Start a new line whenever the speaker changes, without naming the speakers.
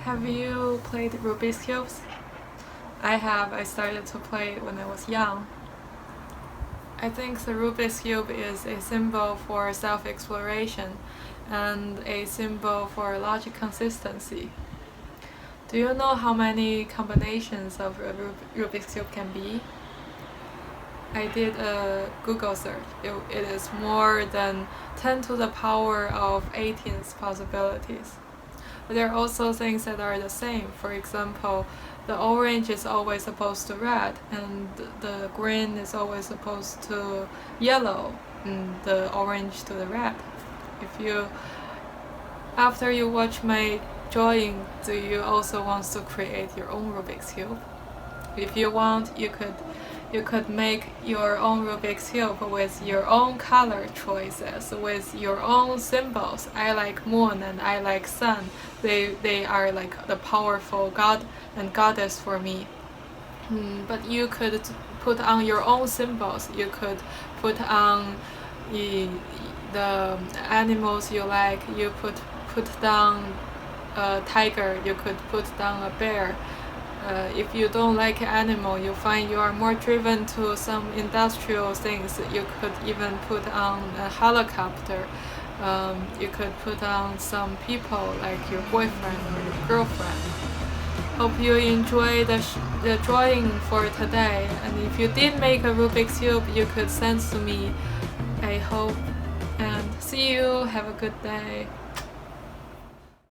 Have you played Rubik's Cubes? I have. I started to play it when I was young. I think the Rubik's Cube is a symbol for self-exploration and a symbol for logic consistency. Do you know how many combinations of a Rubik's Cube can be? I did a Google search. It is more than 10 to the power of 18 possibilities. But there are also things that are the same. For example, the orange is always opposed to red, and the green is always opposed to yellow, and the orange to the red. After you watch my drawing, do you also want to create your own Rubik's Cube? If you want, you could make your own Rubik's Cube with your own color choices, with your own symbols. I like moon and I like sun. They are like the powerful god and goddess for me. But you could put on your own symbols. You could put on the animals you like. You put down a tiger. You could put down a bear. If you don't like an animal, you find you are more driven to some industrial things, you could even put on a helicopter. You could put on some people like your boyfriend or your girlfriend. Hope you enjoy the drawing for today, and if you did make a Rubik's Cube, you could send to me. I hope, and see you. Have a good day.